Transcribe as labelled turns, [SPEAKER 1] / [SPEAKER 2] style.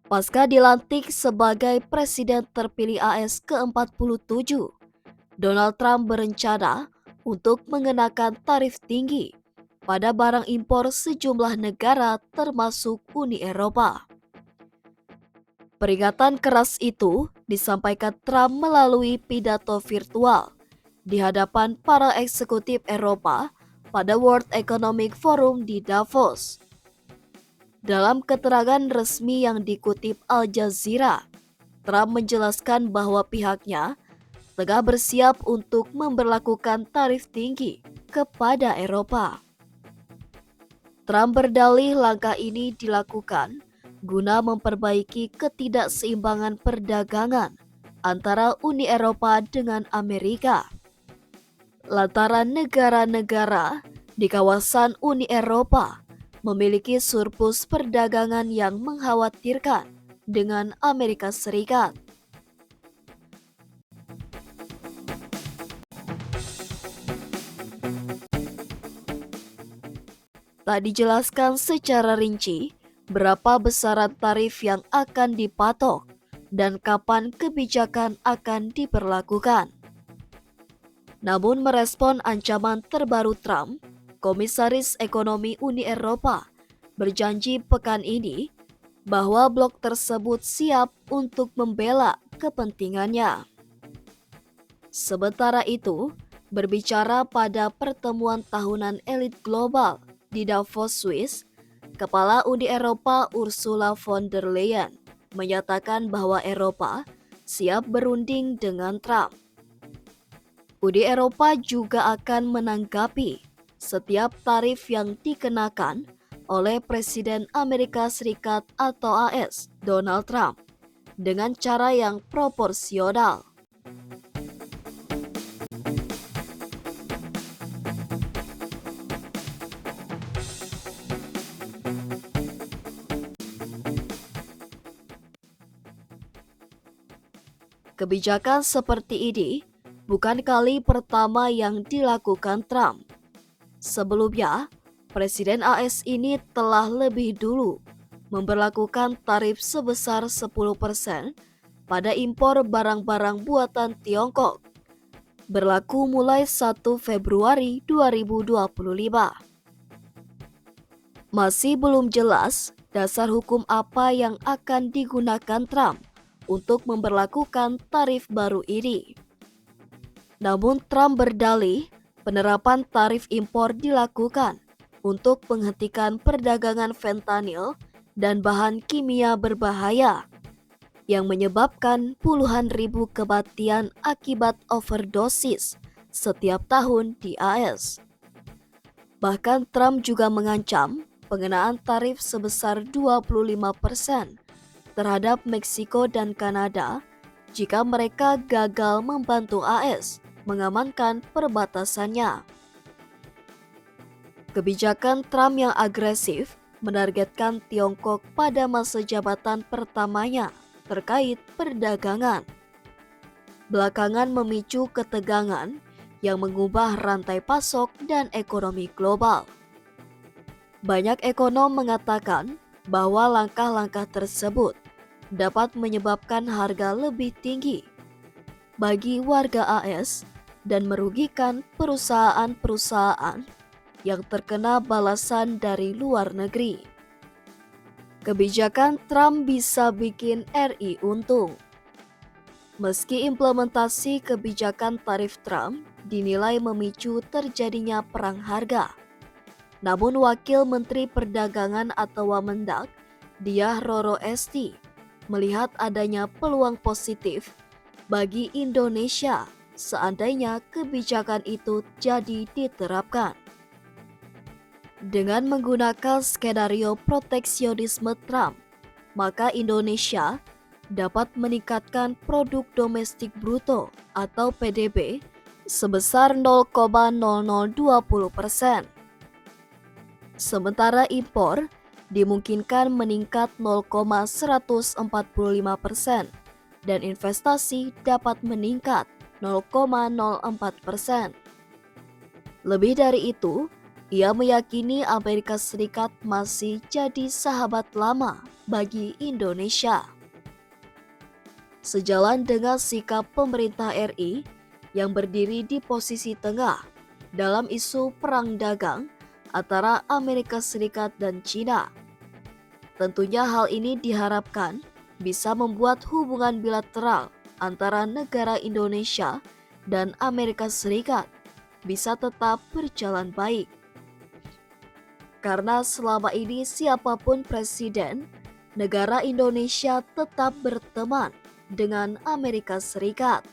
[SPEAKER 1] Pasca dilantik sebagai Presiden terpilih AS ke-47, Donald Trump berencana untuk mengenakan tarif tinggi pada barang impor sejumlah negara termasuk Uni Eropa. Peringatan keras itu disampaikan Trump melalui pidato virtual di hadapan para eksekutif Eropa pada World Economic Forum di Davos. Dalam keterangan resmi yang dikutip Al Jazeera, Trump menjelaskan bahwa pihaknya tengah bersiap untuk memberlakukan tarif tinggi kepada Eropa. Trump berdalih langkah ini dilakukan guna memperbaiki ketidakseimbangan perdagangan antara Uni Eropa dengan Amerika. Lantaran negara-negara di kawasan Uni Eropa memiliki surplus perdagangan yang mengkhawatirkan dengan Amerika Serikat. Tak dijelaskan secara rinci berapa besaran tarif yang akan dipatok dan kapan kebijakan akan diberlakukan. Namun merespon ancaman terbaru Trump, Komisaris Ekonomi Uni Eropa berjanji pekan ini bahwa blok tersebut siap untuk membela kepentingannya. Sementara itu, berbicara pada pertemuan tahunan elit global di Davos, Swiss, Kepala Uni Eropa Ursula von der Leyen menyatakan bahwa Eropa siap berunding dengan Trump. Uni Eropa juga akan menanggapi setiap tarif yang dikenakan oleh Presiden Amerika Serikat atau AS, Donald Trump, dengan cara yang proporsional. Kebijakan seperti ini bukan kali pertama yang dilakukan Trump. Sebelumnya, Presiden AS ini telah lebih dulu memberlakukan tarif sebesar 10% pada impor barang-barang buatan Tiongkok, berlaku mulai 1 Februari 2025. Masih belum jelas dasar hukum apa yang akan digunakan Trump untuk memberlakukan tarif baru ini. Namun Trump berdalih penerapan tarif impor dilakukan untuk menghentikan perdagangan fentanyl dan bahan kimia berbahaya yang menyebabkan puluhan ribu kematian akibat overdosis setiap tahun di AS. Bahkan Trump juga mengancam pengenaan tarif sebesar 25% terhadap Meksiko dan Kanada jika mereka gagal membantu AS mengamankan perbatasannya. Kebijakan Trump yang agresif menargetkan Tiongkok pada masa jabatan pertamanya terkait perdagangan. Belakangan memicu ketegangan yang mengubah rantai pasok dan ekonomi global. Banyak ekonom mengatakan bahwa langkah-langkah tersebut dapat menyebabkan harga lebih tinggi bagi warga AS dan merugikan perusahaan-perusahaan yang terkena balasan dari luar negeri. Kebijakan Trump bisa bikin RI untung. Meski implementasi kebijakan tarif Trump dinilai memicu terjadinya perang harga, namun Wakil Menteri Perdagangan atau Wamendak, Diah Roro Esti, melihat adanya peluang positif bagi Indonesia seandainya kebijakan itu jadi diterapkan. Dengan menggunakan skenario proteksionisme Trump, maka Indonesia dapat meningkatkan produk domestik bruto atau PDB sebesar 0,0020%. Sementara impor dimungkinkan meningkat 0,145% dan investasi dapat meningkat 0,04%. Lebih dari itu, Ia meyakini Amerika Serikat masih jadi sahabat lama bagi Indonesia. Sejalan dengan sikap pemerintah RI yang berdiri di posisi tengah dalam isu perang dagang antara Amerika Serikat dan China. Tentunya hal ini diharapkan bisa membuat hubungan bilateral antara negara Indonesia dan Amerika Serikat bisa tetap berjalan baik. Karena selama ini siapapun presiden, negara Indonesia tetap berteman dengan Amerika Serikat.